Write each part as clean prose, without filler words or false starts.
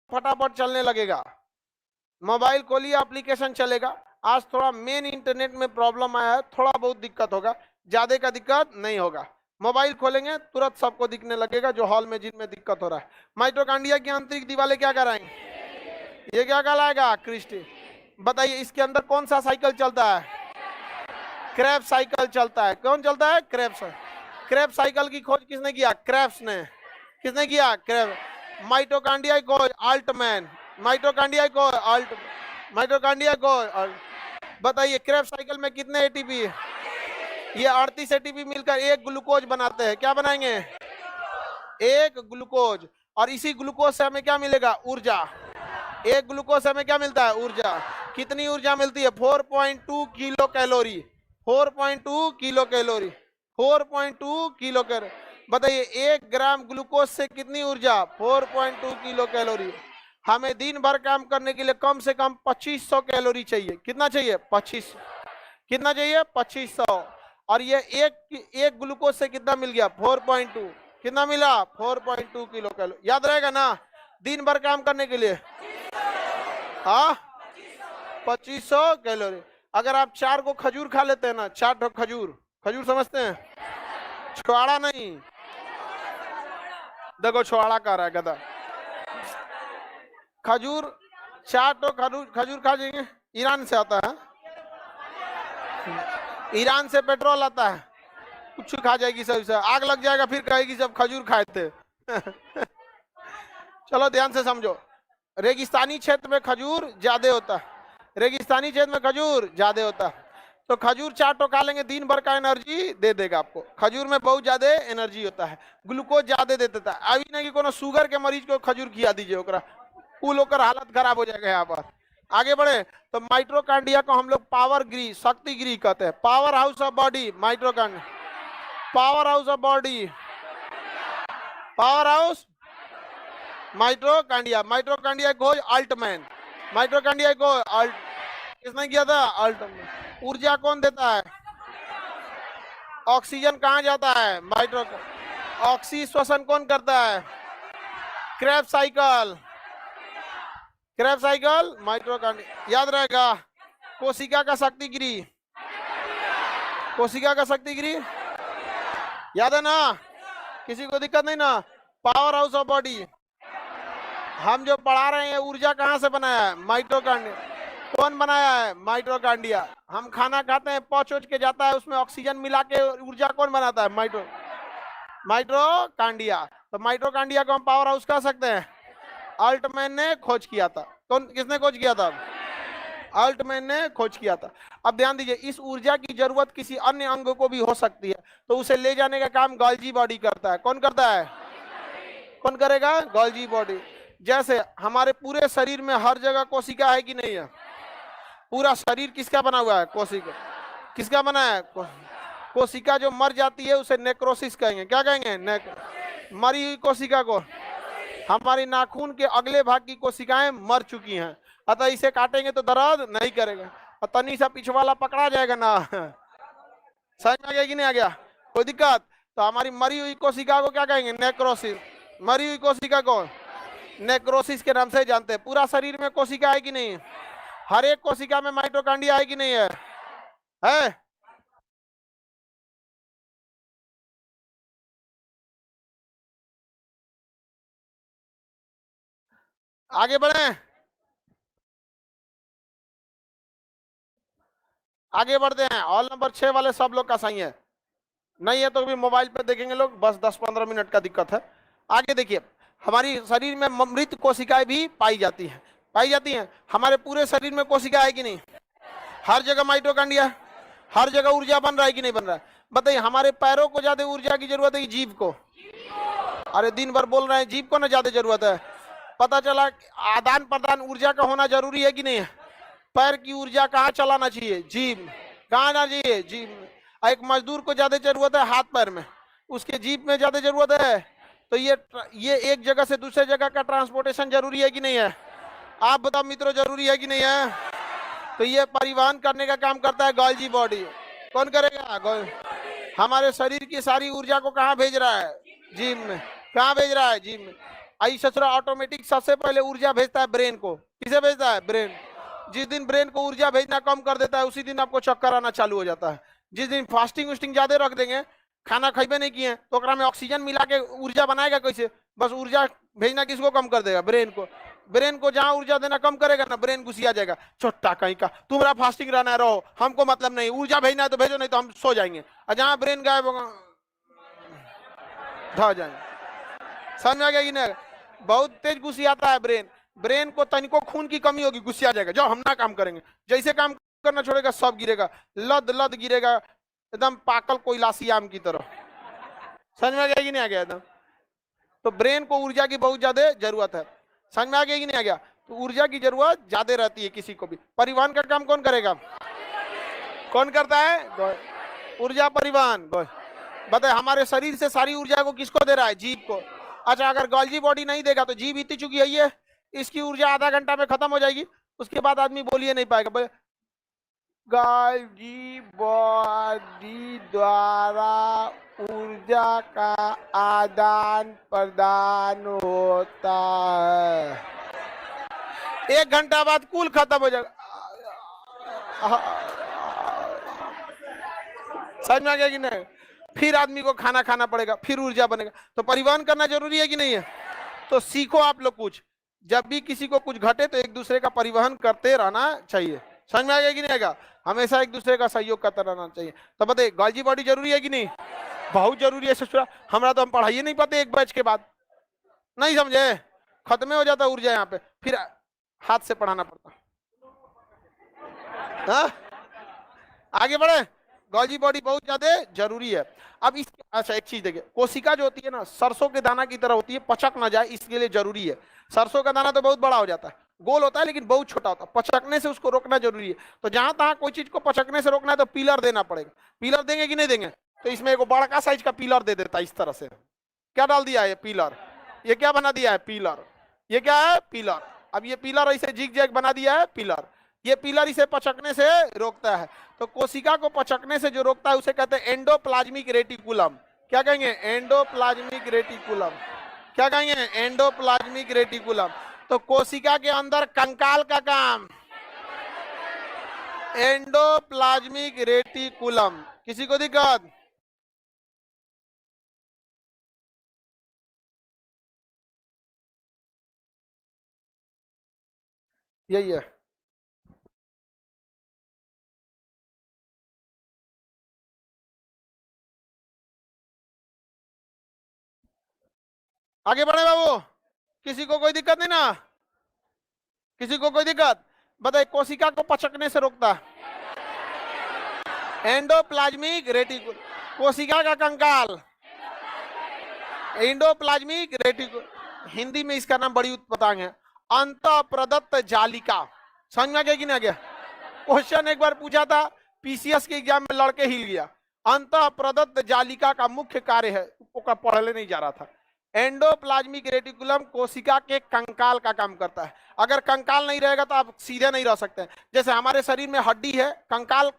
फटाफट चलने लगेगा। मोबाइल खोलिए, एप्लीकेशन चलेगा। आज थोड़ा मेन इंटरनेट में प्रॉब्लम आया है, थोड़ा बहुत दिक्कत होगा, ज्यादा का दिक्कत नहीं होगा। मोबाइल खोलेंगे तुरंत सबको दिखने लगेगा जो हॉल में जिनमें दिक्कत हो रहा है। माइटोकांड्रिया की आंतरिक दीवारें क्या कराएंगे? ये क्या कहलाएगा? क्रिस्टल। बताइए इसके अंदर कौन सा साइकिल चलता है? क्रेब्स साइकिल चलता है। कौन चलता है? क्रेब्स। क्रेब्स साइकिल की खोज किसने किया? क्रेब्स ने। किसने किया? क्रेब्स। माइटोकांड्रिया को अल्टमैन, माइटोकांड्रिया को अल्ट, माइटोकांड्रिया को बताइए क्रेब्स साइकिल में कितने एटीपी? ये 38 एटीपी मिलकर एक ग्लूकोज बनाते हैं। क्या बनाएंगे? एक ग्लूकोज। और इसी ग्लूकोज से हमें क्या मिलेगा? ऊर्जा। एक ग्लूकोज से हमें क्या मिलता है? ऊर्जा। कितनी ऊर्जा मिलती है? 4.2 kilo calorie. 4.2 kilo calorie. 4.2 kilo calorie. बताइए 1 ग्राम ग्लूकोज से कितनी ऊर्जा? 4.2 किलो कैलोरी। हमें दिन भर काम करने के लिए कम से कम 2500 कैलोरी चाहिए। कितना चाहिए? 25। कितना चाहिए? 2500। और ये एक ग्लूकोज से कितना मिल गया? 4.2। कितना मिला? 4.2 किलो कैलोरी। याद रहेगा ना दिन भर काम करने के लिए? हाँ 2500 कैलोरी। अगर आप 4 को खजूर खा लेते हैं ना, 4 खजूर, खजूर समझते हैं? छुआड़ा नहीं, देखो छुआड़ा कह रहा है गधा। खजूर 4 खजूर खा जाएंगे। ईरान से आता है, ईरान से पेट्रोल आता है, कुछ खा जाएगी सब से, आग लग जाएगा फिर कहेगी सब खजूर खाए थे। चलो ध्यान से समझो। रेगिस्तानी क्षेत्र में खजूर ज्यादा होता है, रेगिस्तानी क्षेत्र में खजूर ज्यादा होता है। तो खजूर 4 खा लेंगे, दिन भर का एनर्जी दे देगा आपको। खजूर में बहुत ज्यादा एनर्जी होता है, ग्लूकोज ज्यादा दे देता है। अभी नहीं कि कोनो शुगर के मरीज को खजूर खिला दीजिए, ओकरा कुल होकर हालत खराब हो जाएगा। यहाँ पर आगे बढ़े तो माइटोकांड्रिया को हम लोग पावर गृह, शक्ति गृह कहते हैं। Power house of body, mitochondria power house of body, power house mitochondria. Mitochondria खोज अल्टमैन, माइटोकांड्रिया को अल्ट किसने किया था? अल्टमैन। ऊर्जा कौन देता है? ऑक्सीजन कहाँ जाता है? माइटो। ऑक्सी श्वसन कौन करता है? Krebs cycle, Krebs cycle mitochondria. याद रहेगा। कोशिका का शक्ति गृह, कोशिका का शक्ति गृह याद है ना? किसी को दिक्कत नहीं ना? पावर हाउस ऑफ बॉडी हम जो पढ़ा रहे हैं, ऊर्जा कहाँ से बनाया है? माइटोकांड्रिया। कौन बनाया है? माइटोकांड्रिया। हम खाना खाते हैं, पच के जाता है, उसमें ऑक्सीजन मिला के ऊर्जा कौन बनाता है? माइटोकांड्रिया। तो माइटोकांड्रिया को हम पावर हाउस कह सकते हैं। अल्टमैन ने खोज किया था। कौन, किसने खोज किया था? अल्टमैन ने खोज किया था। अब ध्यान दीजिए, इस ऊर्जा की जरूरत किसी अन्य अंग को भी हो सकती है, तो उसे ले जाने का काम गोल्जी बॉडी करता है। कौन करता है? कौन करेगा? Golgi body. जैसे हमारे पूरे शरीर में हर जगह कोशिका है कि नहीं है? पूरा शरीर किसका बना हुआ है? कोशिका। किसका बना है? कोशिका जो मर जाती है उसे नेक्रोसिस कहेंगे। क्या कहेंगे? मरी हुई कोशिका को। हमारी नाखून के अगले भाग की कोशिकाएं मर चुकी हैं, अतः इसे काटेंगे तो दर्द नहीं करेगा, और तनी सा पीछे वाला पकड़ा जाएगा ना। समझ में आ गया कि नहीं आ गया? कोई दिक्कत? तो हमारी मरी हुई कोशिका को क्या कहेंगे? नेक्रोसिस। मरी हुई कोशिका को नेक्रोसिस के नाम से जानते हैं। पूरा शरीर में कोशिका है कि नहीं? हर एक कोशिका में माइटोकांड्रिया है कि नहीं है? है? आगे बढ़े, आगे बढ़ते हैं। ऑल नंबर 6 वाले सब लोग का सही है, नहीं है तो भी मोबाइल पे देखेंगे लोग, बस 10-15 मिनट का दिक्कत है। आगे देखिए, हमारी शरीर में मृत कोशिकाएं भी पाई जाती हैं, पाई जाती हैं। हमारे पूरे शरीर में कोशिका है कि नहीं? हर जगह माइटोकांड्रिया, हर जगह ऊर्जा बन रहा है कि नहीं बन रहा है? बताइए हमारे पैरों को ज्यादा ऊर्जा की जरूरत है जीभ को? अरे दिन भर बोल रहे हैं, जीभ को ना ज्यादा जरूरत है। पता चला आदान प्रदान ऊर्जा का होना जरूरी है कि नहीं है? पैर की ऊर्जा कहाँ चलाना चाहिए? जीभ। कहाँ आना चाहिए? जीभ में। एक मजदूर को ज्यादा जरूरत है हाथ पैर में, उसके जीभ में ज्यादा जरूरत है। तो ये एक जगह से दूसरे जगह का ट्रांसपोर्टेशन जरूरी है कि नहीं है? आप बताओ मित्रों, जरूरी है कि नहीं है? तो ये परिवहन करने का काम करता है गोल्जी बॉडी। कौन करेगा? हमारे शरीर की सारी ऊर्जा को कहाँ भेज रहा है? जीभ में। कहाँ भेज रहा है? जीभ में। आई ससुरा ऑटोमेटिक सबसे पहले ऊर्जा भेजता है ब्रेन को। किसे भेजता है? ब्रेन। जिस दिन ब्रेन को ऊर्जा भेजना कम कर देता है उसी दिन आपको चक्कर आना चालू हो जाता है। जिस दिन फास्टिंग उस्टिंग ज्यादा रख देंगे, खाना खाइबे नहीं किए तो ओकरा में ऑक्सीजन मिला के ऊर्जा बनाएगा कैसे? बस ऊर्जा भेजना किसको कम कर देगा? ब्रेन को। ब्रेन को जहां ऊर्जा देना कम करेगा ना, ब्रेन घुसिया जाएगा, छोटा कहीं का, तुम्हारा फास्टिंग रहना है रहो, हमको मतलब नहीं, ऊर्जा भेजना है तो भेजो, नहीं तो हम सो जाएंगे। और जहां ब्रेन गायब होगा ढह जाएंगे। समझ में आ गया कि नहीं? बहुत तेज घुसियाता है ब्रेन। ब्रेन को तनिको खून की कमी होगी, गुस्सा जाएगा, जो हम ना काम करेंगे, जैसे काम करना छोड़ेगा सब गिरेगा, लद लद गिरेगा, एकदम पाकल कोयलासी आम की तरह। समझ में आ गया कि नहीं आ गया? एकदम। तो ब्रेन को ऊर्जा की बहुत ज्यादा जरूरत है। समझ में आ गया कि नहीं आ गया? तो ऊर्जा की जरूरत ज्यादा रहती है किसी को भी। परिवहन का काम कौन करेगा? कौन करता है? ऊर्जा परिवहन। बताए हमारे शरीर से सारी ऊर्जा को किसको दे रहा है? जीभ को। अच्छा, अगर गोल्जी बॉडी नहीं देगा तो जीभ इतनी चुकी है ये, इसकी ऊर्जा आधा घंटा में खत्म हो जाएगी, उसके बाद आदमी बोलिए नहीं पाएगा। गोल्जी बॉडी द्वारा ऊर्जा का आदान प्रदान होता है, 1 घंटा बाद कुल खत्म हो जाएगा। समझ में आ गया कि नहीं? फिर आदमी को खाना खाना पड़ेगा, फिर ऊर्जा बनेगा। तो परिवहन करना जरूरी है कि नहीं है? तो सीखो आप लोग कुछ, जब भी किसी को कुछ घटे तो एक दूसरे का परिवहन करते रहना चाहिए। समझ में आ गया कि नहीं आएगा? हमेशा एक दूसरे का सहयोग करता रहना चाहिए। तो बताइए गोल्जी बॉडी जरूरी है कि नहीं? बहुत जरूरी है ससुरा। हमारा तो हम पढ़ाई नहीं पाते एक बैच के बाद, नहीं समझे, खत्म हो जाता ऊर्जा यहाँ पे, फिर हाथ से पढ़ाना पड़ता। आगे बढ़े। गोल्जी बॉडी बहुत ज्यादा जरूरी है। अब इस अच्छा एक चीज देखिए, कोशिका जो होती है ना सरसों के दाना की तरह होती है, पचक ना जाए इसके लिए जरूरी है। सरसों का दाना तो बहुत बड़ा हो जाता है, गोल होता है लेकिन बहुत छोटा होता है, पचकने से उसको रोकना जरूरी है। तो जहां तहां कोई चीज को पचकने से रोकना है तो पिलर देना पड़ेगा। पिलर देंगे कि नहीं देंगे? तो इसमें एक बड़का साइज का पिलर दे देता है इस तरह से। क्या डाल दिया है? पिलर। ये क्या बना दिया है? पिलर। ये क्या है? पिलर। अब ये पिलर ऐसे जिग जैग बना दिया है पिलर। ये पिलर इसे पचकने से रोकता है। तो कोशिका को पचकने से जो रोकता है उसे कहते हैं एंडोप्लाज्मिक रेटिकुलम। क्या कहेंगे? Endoplasmic reticulum. क्या कहेंगे? Endoplasmic reticulum. तो कोशिका के अंदर कंकाल का काम, एंडोप्लाज्मिक रेटिकुलम। किसी को दिक्कत? यही है। आगे बढ़े बाबू, किसी को कोई दिक्कत नहीं ना? किसी को कोई दिक्कत? बताइए कोशिका को पचकने से रोकता एंडोप्लाज्मिक रेटिकुलम। कोशिका का कंकाल एंडोप्लाज्मिक रेटिकुलम। हिंदी में इसका नाम बड़ी उत्पत्तांग है, अंतः प्रदत्त जालिका। समझ में आ गया कि नहीं आ गया? क्वेश्चन एक बार पूछा था पीसीएस के एग्जाम में, लड़के हिल गया। अंतः प्रदत्त जालिका का मुख्य कार्य है, वो पढ़ने नहीं जा रहा था। एंडोप्लाज्मिक रेटिकुलम कोशिका के कंकाल का काम करता है। अगर कंकाल नहीं रहेगा तो आप सीधे नहीं रह सकते। जैसे हमारे शरीर में हड्डी है, कंकाल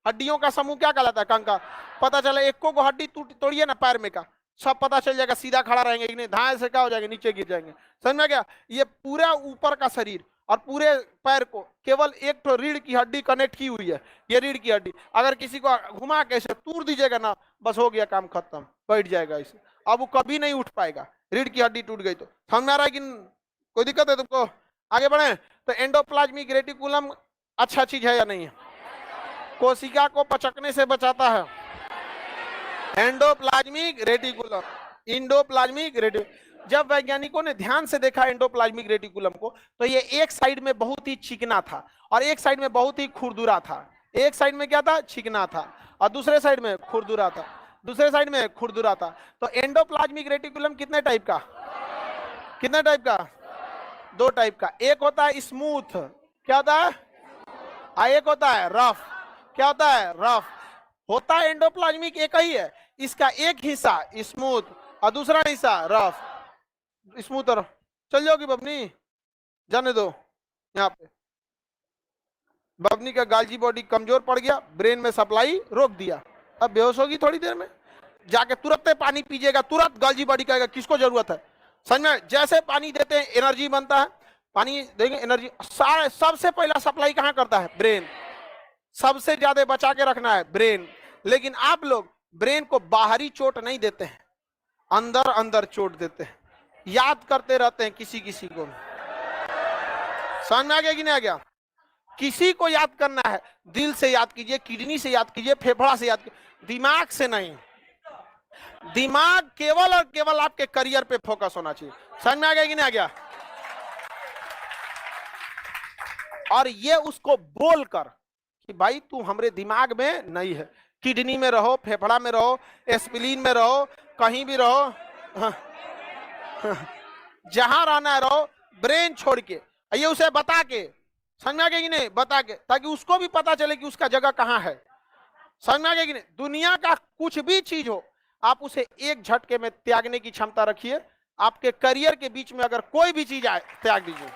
हड्डियों का समूह क्या कहलाता है? कंकाल। पता चला एक को हड्डी तोड़िए ना पैर में का, सब पता चल जाएगा, सीधा खड़ा रहेंगे कि नहीं, धाए से क्या हो जाएंगे, नीचे गिर जाएंगे। समझ में गया? ये पूरा ऊपर का शरीर और पूरे पैर को केवल एक तो रीढ़ की हड्डी कनेक्ट की हुई है। ये रीढ़ की हड्डी अगर किसी को घुमा के ऐसे तोड़ दीजिएगा ना, बस हो गया काम खत्म, बैठ जाएगा इसे, अब वो कभी नहीं उठ पाएगा। रीढ़ की हड्डी टूट गई तो। समझ में आ रहा है कि कोई दिक्कत है तुमको? आगे बढ़े। तो एंडोप्लाज्मिक रेटिकुलम अच्छा चीज है या नहीं है? कोशिका को पचकने से बचाता है। Endoplasmic reticulum, endoplasmic reticulum. जब वैज्ञानिकों ने ध्यान से देखा एंडोप्लाज्मिक रेटिकुलम को, तो ये एक साइड में बहुत ही चिकना था और एक साइड में बहुत ही खुरदुरा था। एक साइड में क्या था? चिकना था, और दूसरे साइड में खुरदुरा था, दूसरे साइड में खुरदुरा था। तो एंडोप्लाज्मिक रेटिकुलम कितने टाइप का? कितने टाइप का? 2 टाइप का। एक होता है स्मूथ, क्या होता है? एक होता है रफ। क्या होता है? रफ। होता है एंडोप्लाज्मिक एक ही है, इसका एक हिस्सा स्मूथ और दूसरा हिस्सा रफ। स्मूथ और चल जाओगी बबनी, जाने दो। यहाँ पे बबनी का गाल्जी बॉडी कमजोर पड़ गया, ब्रेन में सप्लाई रोक दिया, अब बेहोश होगी थोड़ी देर में, जाके तुरंत पानी पीजिएगा, तुरंत गाल्जी बॉडी कहेगा किसको जरूरत है, समझ में? जैसे पानी देते हैं एनर्जी बनता है, पानी देंगे एनर्जी, सारे सबसे पहला सप्लाई कहां करता है? ब्रेन। सबसे ज्यादा बचा के रखना है ब्रेन। लेकिन आप लोग ब्रेन को बाहरी चोट नहीं देते हैं, अंदर अंदर चोट देते हैं, याद करते रहते हैं किसी किसी को। समझ में आ गया कि नहीं आ गया? किसी को याद करना है, दिल से याद कीजिए, किडनी से याद कीजिए, फेफड़ा से याद कीजिए, दिमाग से नहीं। दिमाग केवल और केवल आपके करियर पे फोकस होना चाहिए। समझ में आ गया कि नहीं आ गया? और ये उसको बोलकर कि भाई तू हमारे दिमाग में नहीं है, किडनी में रहो, फेफड़ा में रहो, एस्पिलिन में रहो, कहीं भी रहो, जहां रहना है रहो, ब्रेन छोड़ के। ये उसे बता के, समझ में आ गया कि नहीं? बता के, ताकि उसको भी पता चले कि उसका जगह कहां है। समझ में आ गया कि नहीं? दुनिया का कुछ भी चीज हो, आप उसे एक झटके में त्यागने की क्षमता रखिए। आपके करियर के बीच में अगर कोई भी चीज आए, त्याग दीजिए।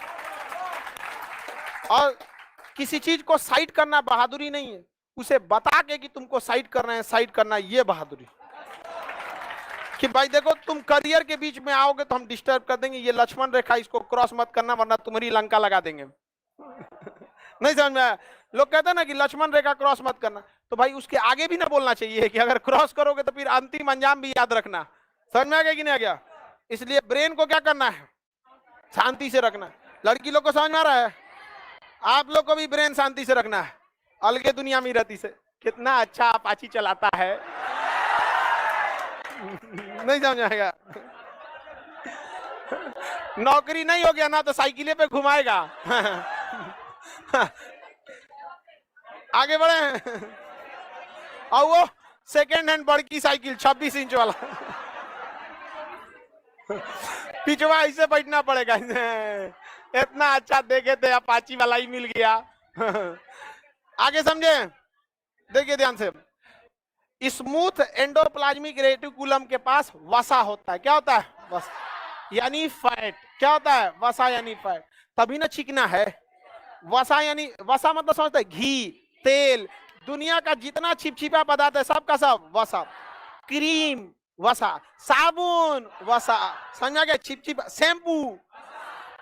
और किसी चीज को साइड करना बहादुरी नहीं है, उसे बता के कि तुमको साइड करना है, साइड करना है, ये बहादुरी। कि भाई देखो, तुम करियर के बीच में आओगे तो हम डिस्टर्ब कर देंगे, ये लक्ष्मण रेखा, इसको क्रॉस मत करना वरना तुम्हारी लंका लगा देंगे। नहीं समझ में आया? लोग कहते हैं ना कि लक्ष्मण रेखा क्रॉस मत करना, तो भाई उसके आगे भी ना बोलना चाहिए कि अगर क्रॉस करोगे तो फिर अंतिम अंजाम भी याद रखना। समझ में आ गया कि नहीं आ गया? इसलिए ब्रेन को क्या करना है? शांति से रखना। लड़की लोग को समझ में आ रहा है? आप लोग को भी ब्रेन शांति से रखना है, अलगे दुनिया में रहती से। कितना अच्छा अपाची चलाता है। नहीं समझ आएगा? नौकरी नहीं हो गया ना तो साइकिले पे घुमाएगा। आगे बढ़े। और वो सेकेंड हैंड बड़की साइकिल 26 इंच वाला, पिछवा ऐसे बैठना पड़ेगा। इतना अच्छा देखे थे, अपाची वाला ही मिल गया। आगे समझे? देखिए ध्यान से, स्मूथ एंडोप्लाज्मिक रेटिकुलम के पास वसा होता है। क्या होता है? वसा यानी फैट। क्या होता है? वसा यानी फैट। तभी ना चिकना है। वसा यानी, वसा मतलब समझते हैं घी, तेल, दुनिया का जितना चिपचिपा पदार्थ है सबका सब वसा। क्रीम वसा, साबुन वसा, समझा गया? चिपचिपा शैम्पू,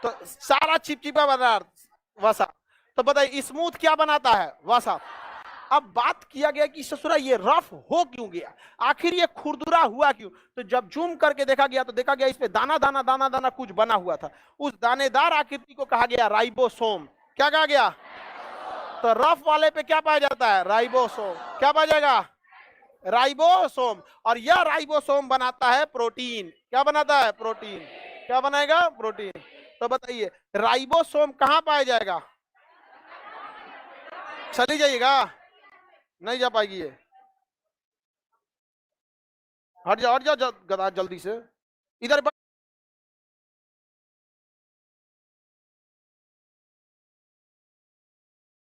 तो सारा चिपचिपा पदार्थ वसा। तो बताइए स्मूथ क्या बनाता है? वसा। अब बात किया गया कि ससुरा ये रफ हो क्यों गया, आखिर ये खुरदुरा हुआ क्यों? तो जब जूम करके देखा गया तो देखा गया इसमें दाना दाना दाना दाना कुछ बना हुआ था। उस दानेदार आकृति को कहा गया राइबोसोम। क्या कहा गया? तो रफ वाले पे क्या पाया जाता है? राइबोसोम। क्या पाया जाएगा? राइबोसोम। और यह राइबोसोम बनाता है प्रोटीन। क्या बनाता है? प्रोटीन। क्या बनाएगा? प्रोटीन। तो बताइए राइबोसोम कहां पाया जाएगा? चली जाइएगा, नहीं जा पाएगी ये। हट जाओ गधा जल्दी से, इधर